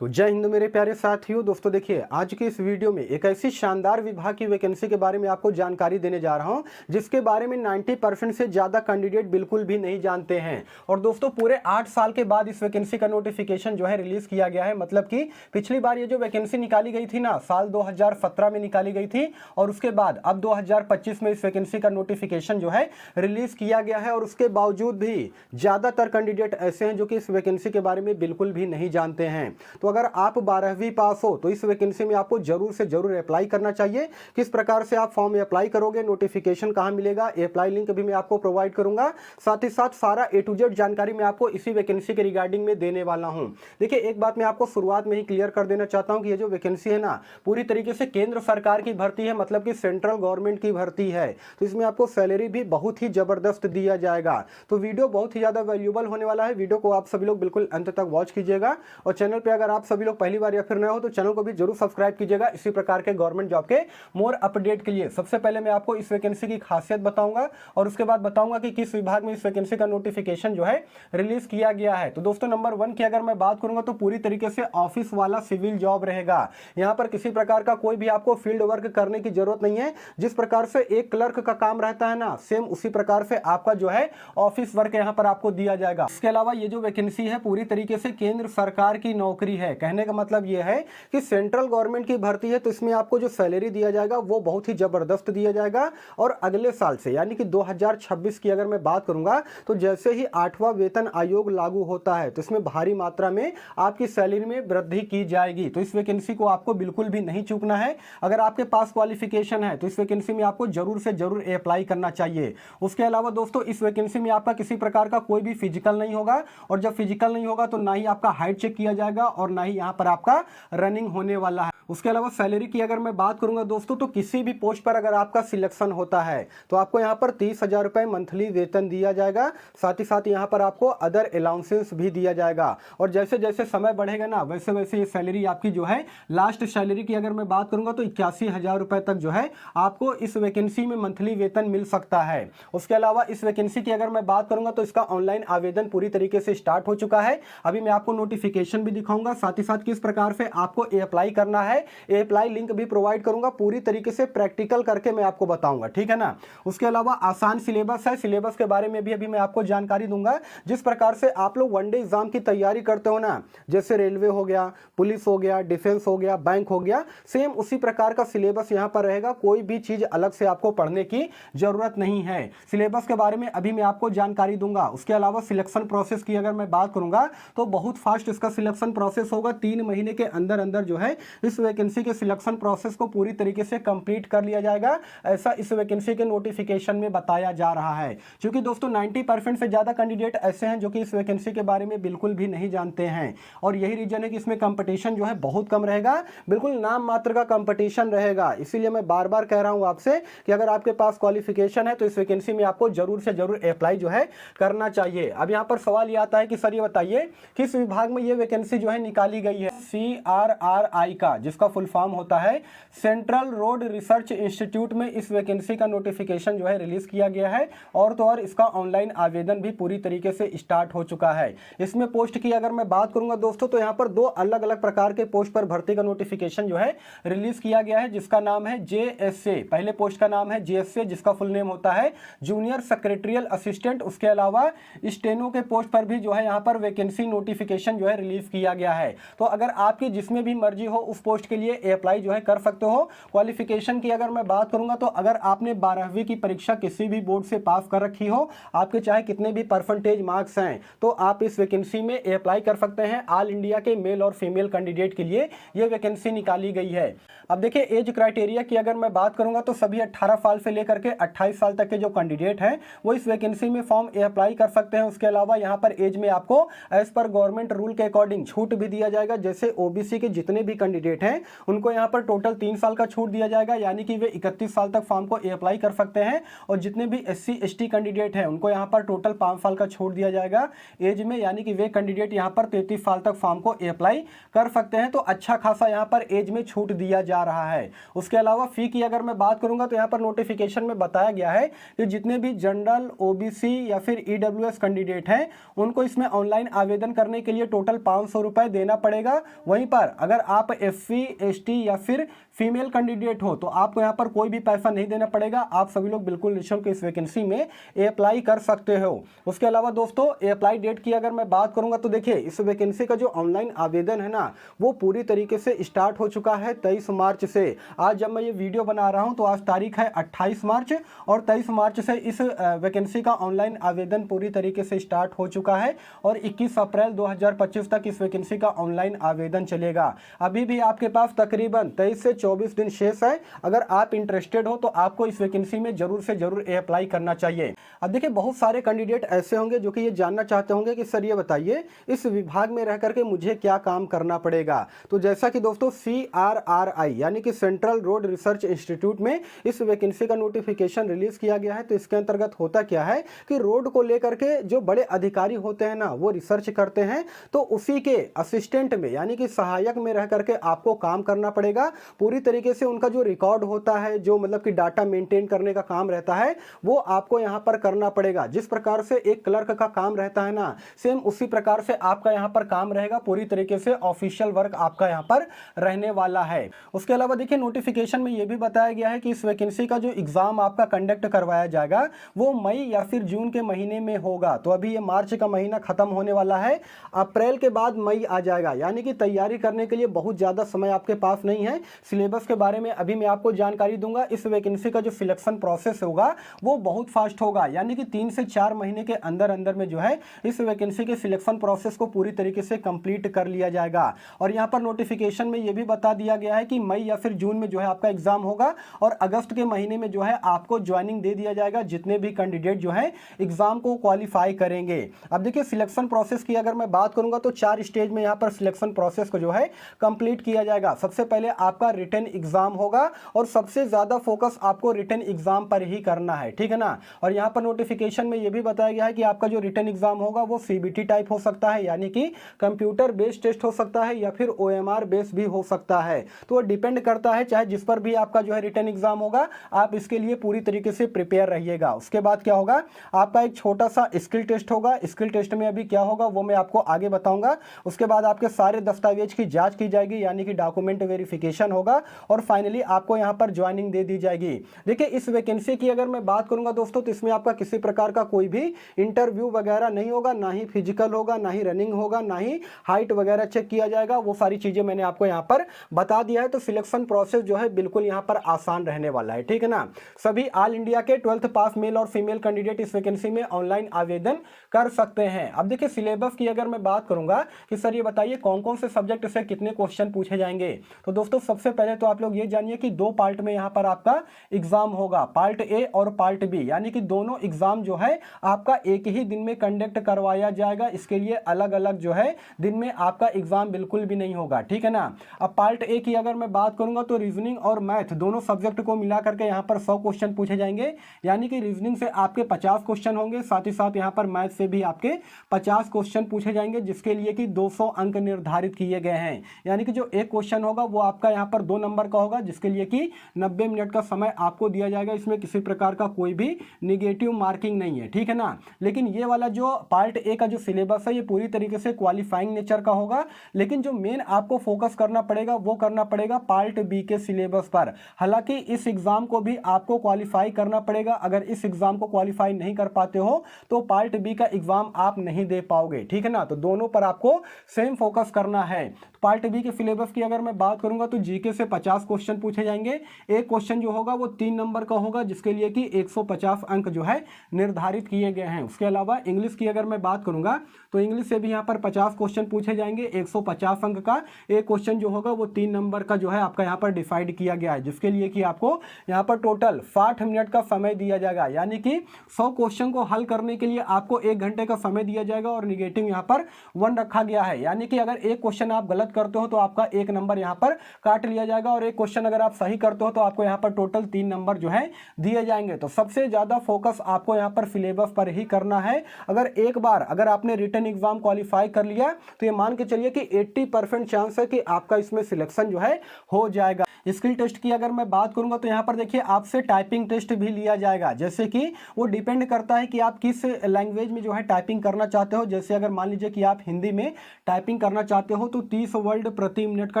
तो जय हिंद मेरे प्यारे साथियों। दोस्तों देखिए, आज के इस वीडियो में एक ऐसी शानदार विभाग की वैकेंसी के बारे में आपको जानकारी देने जा रहा हूं जिसके बारे में 90% से ज़्यादा कैंडिडेट बिल्कुल भी नहीं जानते हैं। और दोस्तों पूरे 8 साल के बाद इस वैकेंसी का नोटिफिकेशन जो है रिलीज़ किया गया है। मतलब कि पिछली बार ये जो वैकेंसी निकाली गई थी ना, साल 2017 में निकाली गई थी, और उसके बाद अब 2025 में इस वैकेंसी का नोटिफिकेशन जो है रिलीज़ किया गया है। और उसके बावजूद भी ज़्यादातर कैंडिडेट ऐसे हैं जो कि इस वैकेंसी के बारे में बिल्कुल भी नहीं जानते हैं। तो अगर आप 12वीं पास हो तो इस वैकेंसी में आपको जरूर से जरूर अप्लाई करना चाहिए। किस प्रकार से आप फॉर्म में अप्लाई करोगे, नोटिफिकेशन कहां मिलेगा, अप्लाई लिंक भी मैं आपको प्रोवाइड करूंगा। साथ ही साथ सारा A to Z जानकारी मैं आपको इसी वैकेंसी के रिगार्डिंग में देने वाला हूं। देखिए, एक बात मैं आपको शुरुआत में ही क्लियर कर देना चाहता हूं कि ये जो वैकेंसी है ना, पूरी तरीके से केंद्र सरकार की भर्ती है, मतलब कि सेंट्रल गवर्नमेंट की भर्ती है। तो इसमें आपको सैलरी भी बहुत ही जबरदस्त दिया जाएगा। तो वीडियो बहुत ही ज्यादा वैल्यूएबल होने वाला है। वीडियो को आप सभी लोग बिल्कुल अंत तक वॉच कीजिएगा। और चैनल पे अगर आप सभी लोग पहली बार या फिर नए हो तो चैनल को भी जरूर सब्सक्राइब कीजिएगा इसी प्रकार के गवर्नमेंट जॉब के मोर अपडेट के लिए। सबसे पहले मैं आपको इस वैकेंसी की खासियत बताऊंगा और उसके बाद बताऊंगा कि किस विभाग में इस वैकेंसी का नोटिफिकेशन जो है रिलीज किया गया है। तो दोस्तों नंबर 1 की अगर मैं बात करूंगा तो पूरी तरीके से ऑफिस वाला सिविल जॉब रहेगा। यहाँ पर किसी प्रकार का कोई भी आपको फील्ड वर्क करने की जरूरत नहीं है। जिस प्रकार से एक क्लर्क का काम रहता है ना, सेम उसी प्रकार से आपका जो है ऑफिस वर्क यहाँ पर आपको दिया जाएगा। इसके अलावा ये जो वैकेंसी है पूरी तरीके से केंद्र सरकार की नौकरी है। कहने का मतलब यह है कि सेंट्रल गवर्नमेंट की भर्ती है, तो इसमें आपको जो सैलरी दिया जाएगा वो बहुत ही जबरदस्त दिया जाएगा। और अगले साल से यानी कि 2026 की अगर मैं बात करूंगा तो जैसे ही 8वां वेतन आयोग लागू होता है तो इसमें भारी मात्रा में आपकी सैलरी में वृद्धि की जाएगी। तो इस वैकेंसी को आपको बिल्कुल भी नहीं चूकना है। अगर आपके पास क्वालिफिकेशन है तो इस वैकेंसी में आपको जरूर से जरूर अप्लाई करना चाहिए। उसके अलावा दोस्तों इस वैकेंसी में आपका किसी प्रकार का कोई भी फिजिकल नहीं होगा, और जब फिजिकल नहीं होगा तो ना ही आपका हाइट चेक किया जाएगा और ना ही यहाँ पर आपका रनिंग होने वाला है। उसके अलावा सैलरी की अगर मैं बात करूंगा दोस्तों तो किसी भी पोस्ट पर अगर आपका सिलेक्शन होता है तो आपको यहाँ पर 30,000 रुपए मंथली वेतन दिया जाएगा। साथ ही साथ यहाँ पर आपको अदर अलाउंसेस भी दिया जाएगा। और जैसे जैसे समय बढ़ेगा ना वैसे वैसे ये सैलरी आपकी जो है, लास्ट सैलरी की अगर मैं बात करूंगा तो 81,000 रुपए तक जो है आपको इस वैकेंसी में मंथली वेतन मिल सकता है। उसके अलावा इस वैकेंसी की अगर मैं बात करूंगा तो इसका ऑनलाइन आवेदन पूरी तरीके से स्टार्ट हो चुका है। अभी मैं आपको नोटिफिकेशन भी दिखाऊंगा, साथ ही साथ किस प्रकार से आपको अप्लाई करना है, अप्लाई लिंक भी प्रोवाइड करूंगा। पूरी तरीके से प्रैक्टिकल करके मैं आपको बताऊंगा, ठीक है ना। उसके अलावा आसान सिलेबस है, सिलेबस के बारे में भी अभी मैं आपको जानकारी दूंगा। जिस प्रकार से आप लोग वनडे एग्जाम की तैयारी करते हो ना, जैसे रेलवे हो गया, पुलिस हो गया, डिफेंस हो गया, बैंक हो गया, सेम उसी प्रकार का सिलेबस यहाँ पर रहेगा। कोई भी चीज अलग से आपको पढ़ने की जरूरत नहीं है। सिलेबस के बारे में अभी मैं आपको जानकारी दूंगा। उसके अलावा सिलेक्शन प्रोसेस की अगर मैं बात करूंगा तो बहुत फास्ट इसका सिलेक्शन प्रोसेस होगा। 3 महीने के अंदर अंदर जो है इस वैकेंसी के सिलेक्शन प्रोसेस को पूरी तरीके से कंप्लीट कर लिया जाएगा, ऐसा इस वैकेंसी के नोटिफिकेशन में बताया जा रहा है। क्योंकि दोस्तों 90% से ज्यादा कैंडिडेट ऐसे हैं जो कि इस वैकेंसी के बारे में बिल्कुल भी नहीं जानते हैं। और यही रीजन है कि इसमें कंपटीशन जो है बहुत कम रहेगा, बिल्कुल नाम मात्र का कंपटीशन रहेगा। इसीलिए मैं बार बार कह रहा हूं आपसे कि अगर आपके पास क्वालिफिकेशन है तो इस वैकेंसी में आपको जरूर से जरूर अप्लाई जो है करना चाहिए। अब यहाँ पर सवाल ये आता है कि सर ये बताइए किस विभाग में ये वैकेंसी जो है निकाली गई है। CRRI का, जिसका फुल फॉर्म होता है सेंट्रल रोड रिसर्च इंस्टीट्यूट में इस वैकेंसी का नोटिफिकेशन जो है रिलीज किया गया है। और तो और इसका ऑनलाइन आवेदन भी पूरी तरीके से स्टार्ट हो चुका है। इसमें पोस्ट की अगर मैं बात करूंगा दोस्तों तो यहाँ पर 2 अलग अलग प्रकार के पोस्ट पर भर्ती का नोटिफिकेशन जो है रिलीज किया गया है, जिसका नाम है JSA। पहले पोस्ट का नाम है JSA, जिसका फुल नेम होता है जूनियर सेक्रेटरियल असिस्टेंट। उसके अलावा स्टेनो के पोस्ट पर भी जो है यहाँ पर वैकेंसी नोटिफिकेशन जो है रिलीज किया गया है। तो अगर आपकी जिसमें भी मर्जी हो उस पोस्ट के लिए अप्लाई जो है कर सकते हो। क्वालिफिकेशन की अगर मैं बात करूंगा तो अगर आपने 12वीं की परीक्षा किसी भी बोर्ड से पास कर रखी हो, आपके चाहे कितने भी परसेंटेज मार्क्स हैं, तो आप इस वैकेंसी में अप्लाई कर सकते हैं। ऑल इंडिया के मेल और फीमेल कैंडिडेट के लिए ये वैकेंसी निकाली गई है। अब देखिए एज क्राइटेरिया की अगर मैं बात करूंगा तो सभी 18 साल से लेकर के 28 साल तक के जो कैंडिडेट हैं वो इस वैकेंसी में फॉर्म अप्लाई कर सकते हैं। उसके अलावा यहाँ पर एज में आपको एज पर गवर्नमेंट रूल के अकॉर्डिंग छूट भी दिया जाएगा। जैसे ओबीसी के जितने भी कैंडिडेट हैं उनको यहाँ पर टोटल 3 साल का छूट दिया जाएगा, यानी कि वे 31 साल तक फॉर्म को अप्लाई कर सकते हैं। और जितने भी SC ST कैंडिडेट हैं उनको यहाँ पर टोटल 5 साल का छूट दिया जाएगा एज में, यानी कि वे कैंडिडेट यहाँ पर 33 साल तक फॉर्म को अप्लाई कर सकते हैं। तो अच्छा खासा यहाँ पर एज में छूट दिया जा रहा है। उसके अलावा फी की अगर मैं बात करूंगा तो यहाँ पर नोटिफिकेशन में बताया गया है कि जितने भी जनरल, ओबीसी या फिर EWS कैंडिडेट हैं उनको इसमें ऑनलाइन आवेदन करने के लिए टोटल 500 रुपए देने देना पड़ेगा। वहीं पर अगर आप SC ST या फिर फीमेल कैंडिडेट हो तो आपको यहाँ पर कोई भी पैसा नहीं देना पड़ेगा। आप सभी लोग बिल्कुल निःशुल्क इस वैकेंसी में अप्लाई कर सकते हो। उसके अलावा दोस्तों अप्लाई डेट की अगर मैं बात करूंगा तो देखिए इस वैकेंसी का जो ऑनलाइन आवेदन है ना वो पूरी तरीके से स्टार्ट हो चुका है 23 मार्च से। आज जब मैं ये वीडियो बना रहा हूँ तो आज तारीख है 28 मार्च और 23 मार्च से इस वैकेंसी का ऑनलाइन आवेदन पूरी तरीके से स्टार्ट हो चुका है और 21 अप्रैल 2025 तक इस वैकेंसी का ऑनलाइन आवेदन चलेगा। अभी भी आपके पास तकरीबन 23 से 24 दिन शेष है। अगर आप इंटरेस्टेड हो तो आपको इस वैकेंसी में जरूर से जरूर अप्लाई करना चाहिए। अब देखिए बहुत सारे कैंडिडेट ऐसे होंगे जो कि ये जानना चाहते होंगे कि सर ये बताइए इस विभाग में रह करके मुझे क्या काम करना पड़ेगा। तो जैसा कि दोस्तों CRRI यानी कि सेंट्रल रोड रिसर्च इंस्टीट्यूट में इस वैकेंसी का नोटिफिकेशन रिलीज किया गया है। तो इसके अंतर्गत होता क्या है कि रोड को लेकर के जो बड़े अधिकारी होते हैं ना वो रिसर्च करते हैं, तो उसी के असिस्टेंट में यानी कि सहायक में रह करके आपको काम करना पड़ेगा। पूरी तरीके से उनका जो रिकॉर्ड होता है, जो मतलब कि डाटा मेंटेन करने का काम रहता है वो आपको यहाँ पर करना पड़ेगा। जिस प्रकार से एक क्लर्क का काम रहता है ना सेम उसी प्रकार से आपका यहाँ पर काम रहेगा। पूरी तरीके से ऑफिशियल वर्क आपका यहाँ पर रहने वाला है। उसके अलावा देखिए नोटिफिकेशन में यह भी बताया गया है कि इस वैकेंसी का जो एग्जाम आपका कंडक्ट करवाया जाएगा वो मई या फिर जून के महीने में होगा। तो अभी ये मार्च का महीना खत्म होने वाला है, अप्रैल के बाद मई आ जाएगा, यानी कि तैयारी करने के लिए बहुत ज़्यादा समय आपके पास नहीं है। सिलेबस के बारे में अभी मैं आपको जानकारी दूंगा। इस वैकेंसी का जो सिलेक्शन प्रोसेस होगा वो बहुत फास्ट होगा, यानी कि 3 से 4 महीने के अंदर अंदर में जो है इस वैकेंसी के सिलेक्शन प्रोसेस को पूरी तरीके से कंप्लीट कर लिया जाएगा। और यहाँ पर नोटिफिकेशन में ये भी बता दिया गया है कि मई या फिर जून में जो है आपका एग्जाम होगा और अगस्त के महीने में जो है आपको ज्वाइनिंग दे दिया जाएगा जितने भी कैंडिडेट जो है एग्जाम को क्वालिफाई करेंगे। अब देखिए सिलेक्शन प्रोसेस की अगर मैं बात करूंगा तो 4 स्टेज में यहाँ पर सिलेक्शन प्रोसेस को जो है कंप्लीट किया जाएगा। सबसे पहले आपका रिटन एग्जाम होगा और सबसे ज्यादा फोकस आपको रिटन एग्जाम पर ही करना है, ठीक है ना। और यहाँ पर नोटिफिकेशन में यह भी बताया गया है कि आपका जो रिटन एग्जाम होगा वो CBT टाइप हो सकता है, यानी कि कंप्यूटर बेस्ड टेस्ट हो सकता है या फिर OMR बेस्ड भी हो सकता है। तो वो डिपेंड करता है, चाहे जिस पर भी आपका जो है रिटन एग्जाम होगा आप इसके लिए पूरी तरीके से प्रिपेयर रहिएगा। उसके बाद क्या होगा आपका एक छोटा सा स्किल टेस्ट होगा। स्किल टेस्ट में अभी क्या होगा वो मैं आपको आगे बताऊंगा। उसके बाद आपके सारे दस्तावेज की जांच की जाएगी, यानी कि डॉक्यूमेंट वेरिफिकेशन होगा और फाइनली आपको यहाँ पर ज्वाइनिंग दे दी जाएगी। देखिए इस वैकेंसी की अगर मैं बात करूंगा दोस्तों तो इसमें आपका किसी प्रकार का कोई भी इंटरव्यू वगैरह नहीं होगा, ना ही फिजिकल होगा, ना ही रनिंग होगा, ना ही हाइट वगैरह चेक किया जाएगा। वो सारी चीजें मैंने आपको यहाँ पर बता दिया है। तो सिलेक्शन प्रोसेस जो है बिल्कुल यहाँ पर आसान रहने वाला है, ठीक है ना। सभी ऑल इंडिया के 12th पास मेल और फीमेल कैंडिडेट इस वैकेंसी में ऑनलाइन आवेदन कर सकते हैं। अब देखिए सिलेबस की अगर मैं बात करूंगा कि सर ये बताइए कौन कौन से सब्जेक्ट से कितने क्वेश्चन पूछे जाएंगे। तो दोस्तों सबसे पहले तो आप लोग ये जानिए कि 2 पार्ट में यहाँ पर आपका एग्जाम होगा, पार्ट A और पार्ट B, यानी कि दोनों एग्जाम जो है आपका एक ही दिन में कंडक्ट करवाया जाएगा। इसके लिए अलग अलग जो है दिन में आपका एग्जाम बिल्कुल भी नहीं होगा, ठीक है ना। अब पार्ट A की अगर मैं बात करूंगा तो रीजनिंग और मैथ दोनों सब्जेक्ट को मिला करके यहाँ पर 100 क्वेश्चन पूछे जाएंगे, यानी कि रीजनिंग से आपके 50 क्वेश्चन होंगे, साथ ही साथ यहाँ पर मैथ से भी आपके 50 क्वेश्चन पूछे जाएंगे, जिसके लिए कि 200 अंक निर्धारित किए गए हैं। यानी कि जो एक क्वेश्चन होगा वो आपका यहाँ पर 2 नंबर का होगा, जिसके लिए कि 90 मिनट का समय आपको दिया जाएगा। इसमें किसी प्रकार का कोई भी निगेटिव मार्किंग नहीं है, ठीक है ना। लेकिन ये वाला जो पार्ट A का जो सिलेबस है ये पूरी तरीके से क्वालिफाइंग नेचर का होगा, लेकिन जो मेन आपको फोकस करना पड़ेगा वो करना पड़ेगा पार्ट B के सिलेबस पर। हालांकि इस एग्जाम को भी आपको क्वालिफाई करना पड़ेगा। अगर इस एग्जाम को क्वालिफाई नहीं कर पाते हो तो पार्ट B का एग्जाम आप नहीं दे पाओगे, ठीक है ना। तो दोनों पर आपको सेम फोकस करना है। पार्ट B के सिलेबस की अगर मैं बात करूंगा तो जीके से 50 क्वेश्चन पूछे जाएंगे। एक क्वेश्चन जो होगा वो 3 नंबर का होगा, जिसके लिए कि 150 अंक जो है निर्धारित किए गए हैं। उसके अलावा इंग्लिश की अगर मैं बात करूंगा तो इंग्लिश से भी यहाँ पर 50 क्वेश्चन पूछे जाएंगे, 150 अंक का एक क्वेश्चन जो होगा वो 3 नंबर का जो है आपका यहाँ पर डिसाइड किया गया है, जिसके लिए कि आपको यहाँ पर टोटल 60 मिनट का समय दिया जाएगा। यानी कि 100 क्वेश्चन को हल करने के लिए आपको 1 घंटे का समय दिया जाएगा और निगेटिव यहाँ पर 1 रखा गया है। यानी कि अगर एक क्वेश्चन आप गलत करते हो तो आपका 1 नंबर यहाँ पर काट लिया जाएगा और एक क्वेश्चन अगर आप सही करते हो तो आपको यहाँ पर टोटल 3 नंबर जो है दिए जाएंगे। तो सबसे ज्यादा फोकस आपको यहाँ पर सिलेबस पर ही करना है। अगर एक बार अगर आपने रिटन एग्जाम क्वालिफाई कर लिया तो ये मान के चलिए कि 80% चांस है कि आपका इसमें सिलेक्शन जो है हो जाएगा। स्किल टेस्ट की अगर मैं बात करूंगा तो यहाँ पर देखिए आपसे टाइपिंग टेस्ट भी लिया जाएगा, जैसे कि वो डिपेंड करता है कि आप किस लैंग्वेज में जो है टाइपिंग करना चाहते हो। जैसे अगर मान लीजिए कि आप हिंदी में टाइपिंग करना चाहते हो तो 30 वर्ड प्रति मिनट का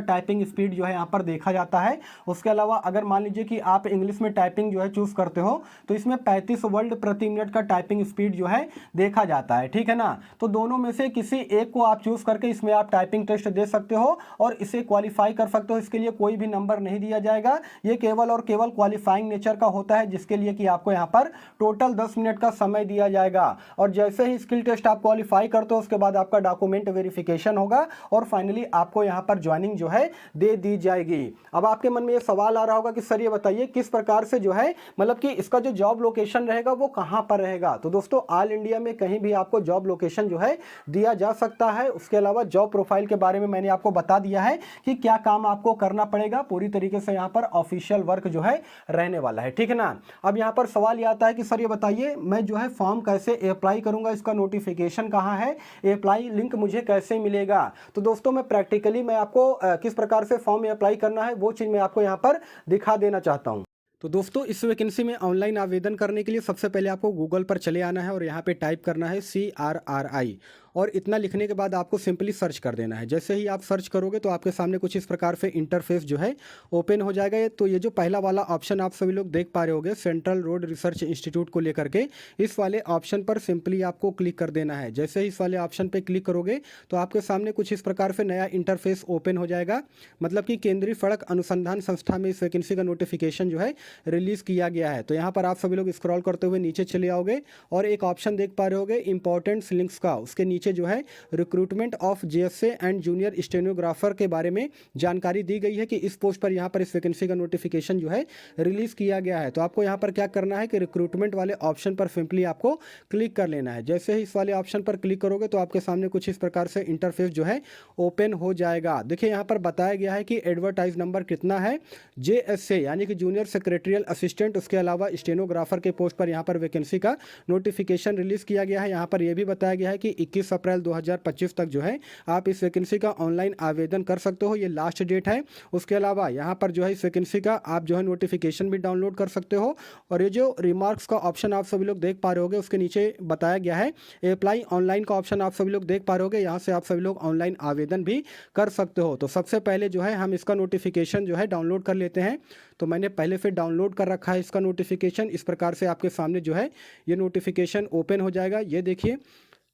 टाइपिंग स्पीड जो है यहाँ पर देखा जाता है। उसके अलावा अगर मान लीजिए कि आप इंग्लिश में टाइपिंग जो है चूज करते हो तो इसमें 35 वर्ड प्रति मिनट का टाइपिंग स्पीड जो है देखा जाता है, ठीक है ना। तो दोनों में से किसी एक को आप चूज करके इसमें आप टाइपिंग टेस्ट दे सकते हो और इसे क्वालिफाई कर सकते हो। इसके लिए कोई भी नंबर नहीं दिया जाएगा, ये केवल और केवल क्वालिफाइंग नेचर का होता है, जिसके लिए कि आपको यहाँ पर टोटल 10 मिनट का समय दिया जाएगा। और जैसे ही स्किल टेस्ट आप क्वालिफाई करते हो उसके बाद आपका डॉक्यूमेंट वेरिफिकेशन होगा और फाइनली आपको यहाँ पर ज्वाइनिंग जो है दे दी जाएगी। अब आपके मन में ये सवाल आ रहा होगा कि सर ये बताइए किस प्रकार से जो है मतलब कि इसका जो जॉब लोकेशन रहेगा वो कहां पर रहेगा। तो दोस्तों ऑल इंडिया में कहीं भी आपको जॉब लोकेशन जो है दिया जा सकता है। उसके अलावा जॉब प्रोफाइल के बारे में मैंने आपको बता दिया है कि क्या काम आपको करना पड़ेगा, पूरी तरीके से यहाँ पर ऑफिशियल वर्क जो है रहने वाला है, ठीक है ना। अब यहाँ पर सवाल ये आता है कि सर ये बताइए मैं जो है फॉर्म कैसे अप्लाई करूंगा, इसका नोटिफिकेशन कहाँ है, अप्लाई लिंक मुझे कैसे मिलेगा। तो दोस्तों मैं प्रैक्टिकली मैं आपको किस प्रकार से फॉर्म में अप्लाई करना है वो चीज़ मैं आपको यहाँ पर दिखा देना चाहता हूँ। तो दोस्तों इस वैकेंसी में ऑनलाइन आवेदन करने के लिए सबसे पहले आपको गूगल पर चले आना है और यहाँ पे टाइप करना है CRRI और इतना लिखने के बाद आपको सिंपली सर्च कर देना है। जैसे ही आप सर्च करोगे तो आपके सामने कुछ इस प्रकार से इंटरफेस जो है ओपन हो जाएगा। तो ये जो पहला वाला ऑप्शन आप सभी लोग देख पा रहे होगे सेंट्रल रोड रिसर्च इंस्टीट्यूट को लेकर के, इस वाले ऑप्शन पर सिंपली आपको क्लिक कर देना है। जैसे ही इस वाले ऑप्शन पर क्लिक करोगे तो आपके सामने कुछ इस प्रकार से नया इंटरफेस ओपन हो जाएगा। मतलब कि केंद्रीय सड़क अनुसंधान संस्था में इस वैकेंसी का नोटिफिकेशन जो है रिलीज किया गया है। तो यहाँ पर आप सभी लोग स्क्रॉल करते हुए नीचे चले आओगे और एक ऑप्शन देख पा रहे होगे इंपॉर्टेंट लिंक्स का, उसके नीचे जो है recruitment of JSA and junior stenographer के बारे में जानकारी दी गई है कि इस पोस्ट पर यहाँ पर इस वैकेंसी का नोटिफिकेशन जो है रिलीज किया गया है। तो आपको यहाँ पर क्या करना है कि रिक्रूटमेंट वाले ऑप्शन पर सिंपली आपको क्लिक कर लेना है। जैसे ही इस वाले ऑप्शन पर क्लिक करोगे तो आपके सामने कुछ इस प्रकार से इंटरफेस जो है ओपन हो जाएगा। देखिए यहाँ पर बताया गया है कि एडवर्टाइज नंबर कितना है, JSA यानी कि जूनियर सेक्रेटरियल असिस्टेंट, उसके अलावा स्टेनोग्राफर के पोस्ट पर यहाँ पर वैकेंसी का नोटिफिकेशन रिलीज किया गया है। यहाँ पर यह भी बताया गया है कि 21 अप्रैल 2025 तक जो है आप इस वैकेंसी का ऑनलाइन आवेदन कर सकते हो, ये लास्ट डेट है। उसके अलावा यहाँ पर जो है इस वैकेंसी का आप जो है नोटिफिकेशन भी डाउनलोड कर सकते हो। और ये जो रिमार्क्स का ऑप्शन आप सभी लोग देख पा रहे होगे उसके नीचे बताया गया है अप्लाई ऑनलाइन का ऑप्शन आप सभी लोग देख पा रहे होगे, यहाँ से आप सभी लोग ऑनलाइन आवेदन भी कर सकते हो। तो सबसे पहले जो है हम इसका नोटिफिकेशन जो है डाउनलोड कर लेते हैं। तो मैंने पहले से डाउनलोड कर रखा है इसका नोटिफिकेशन। इस प्रकार से आपके सामने जो है ये नोटिफिकेशन ओपन हो जाएगा। ये देखिए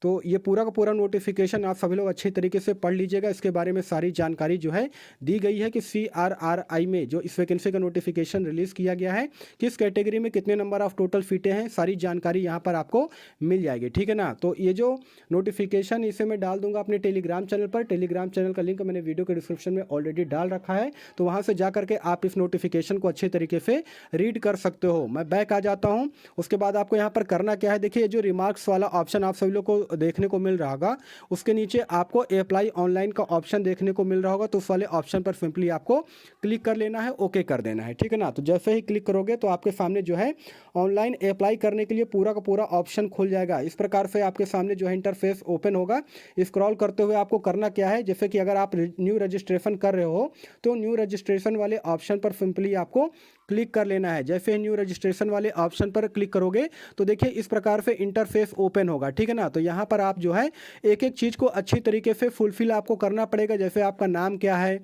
तो ये पूरा का पूरा नोटिफिकेशन आप सभी लोग अच्छी तरीके से पढ़ लीजिएगा। इसके बारे में सारी जानकारी जो है दी गई है कि CRRI में जो इस वैकेंसी का नोटिफिकेशन रिलीज़ किया गया है, किस कैटेगरी में कितने नंबर ऑफ टोटल सीटें हैं, सारी जानकारी यहाँ पर आपको मिल जाएगी, ठीक है ना। तो ये जो नोटिफिकेशन इसे मैं डाल दूंगा अपने टेलीग्राम चैनल पर। टेलीग्राम चैनल का लिंक मैंने वीडियो के डिस्क्रिप्शन में ऑलरेडी डाल रखा है, तो वहाँ से जा करके आप इस नोटिफिकेशन को अच्छे तरीके से रीड कर सकते हो। मैं बैक आ जाता हूँ। उसके बाद आपको यहाँ पर करना क्या है, देखिए जो रिमार्क्स वाला ऑप्शन आप सभी लोग को देखने को मिल रहा होगा, उसके नीचे आपको अप्लाई ऑनलाइन का ऑप्शन देखने को मिल रहा होगा। तो उस वाले ऑप्शन पर सिंपली आपको क्लिक कर लेना है, ओके कर देना है, ठीक है ना। तो जैसे ही क्लिक करोगे तो आपके सामने जो है ऑनलाइन अप्लाई करने के लिए पूरा का पूरा ऑप्शन खुल जाएगा। इस प्रकार से आपके सामने जो है इंटरफेस ओपन होगा। स्क्रॉल करते हुए आपको करना क्या है, जैसे कि अगर आप न्यू रजिस्ट्रेशन कर रहे हो तो न्यू रजिस्ट्रेशन वाले ऑप्शन पर सिंपली आपको क्लिक कर लेना है। जैसे न्यू रजिस्ट्रेशन वाले ऑप्शन पर क्लिक करोगे तो देखिए इस प्रकार से इंटरफेस ओपन होगा, ठीक है ना। तो यहाँ पर आप जो है एक एक चीज़ को अच्छी तरीके से फुलफिल आपको करना पड़ेगा। जैसे आपका नाम क्या है,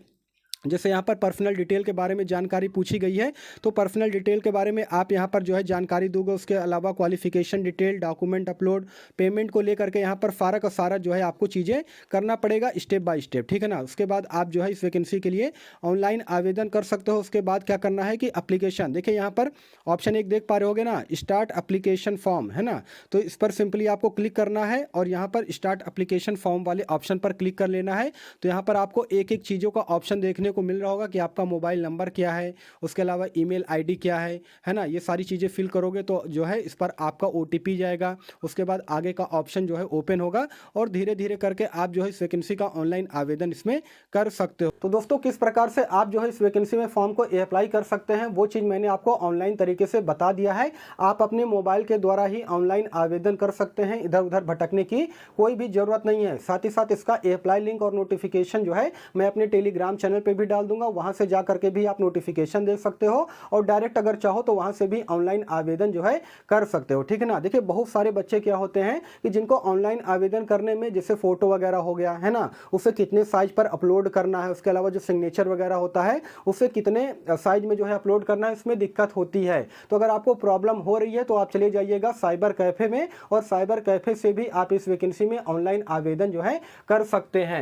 जैसे यहाँ पर पर्सनल डिटेल के बारे में जानकारी पूछी गई है, तो पर्सनल डिटेल के बारे में आप यहाँ पर जो है जानकारी दोगे। उसके अलावा qualification detail, document upload, payment को लेकर के यहाँ पर सारा का सारा जो है आपको चीज़ें करना पड़ेगा स्टेप बाय स्टेप, ठीक है ना। उसके बाद आप जो है इस वैकेंसी के लिए ऑनलाइन आवेदन कर सकते हो। उसके बाद क्या करना है कि एप्लीकेशन, देखिए यहाँ पर ऑप्शन 1 देख पा रहे होगे ना, स्टार्ट एप्लीकेशन फॉर्म, है ना। तो इस पर सिंपली आपको क्लिक करना है और यहाँ पर स्टार्ट एप्लीकेशन फॉर्म वाले ऑप्शन पर क्लिक कर लेना है। तो यहाँ पर आपको एक एक चीज़ों का ऑप्शन देखने को मिल रहा होगा कि आपका मोबाइल नंबर क्या है, उसके अलावा ईमेल आईडी क्या है ना। ये सारी चीज़ें फिल करोगे तो जो है इस पर आपका OTP जाएगा। उसके बाद आगे का ऑप्शन जो है ओपन होगा और धीरे धीरे करके आप जो है इस वैकेंसी का ऑनलाइन आवेदन इसमें कर सकते हो। तो दोस्तों किस प्रकार से आप जो है इस वैकेंसी में फॉर्म को अप्लाई कर सकते हैं वो चीज़ मैंने आपको ऑनलाइन तरीके से बता दिया है। आप अपने मोबाइल के द्वारा ही ऑनलाइन आवेदन कर सकते हैं, इधर उधर भटकने की कोई भी ज़रूरत नहीं है। साथ ही साथ इसका अप्लाई लिंक और नोटिफिकेशन जो है मैं अपने टेलीग्राम चैनल पर भी भी डाल दूंगा, वहां से जा करके भी आप नोटिफिकेशन देख सकते हो और डायरेक्ट अगर चाहो तो वहां से भी ऑनलाइन आवेदन जो है कर सकते हो, ठीक है ना। देखिए बहुत सारे बच्चे क्या होते हैं कि जिनको ऑनलाइन आवेदन करने में जैसे फोटो वगैरह हो गया है ना, उसे कितने साइज पर अपलोड करना है, उसके अलावा जो सिग्नेचर वगैरह होता है उसे कितने साइज में जो है अपलोड करना है, इसमें दिक्कत होती है। तो अगर आपको प्रॉब्लम हो रही है तो आप चले जाइएगा साइबर कैफे में, और साइबर कैफे से भी आप इस वैकेंसी में ऑनलाइन आवेदन जो है कर सकते हैं।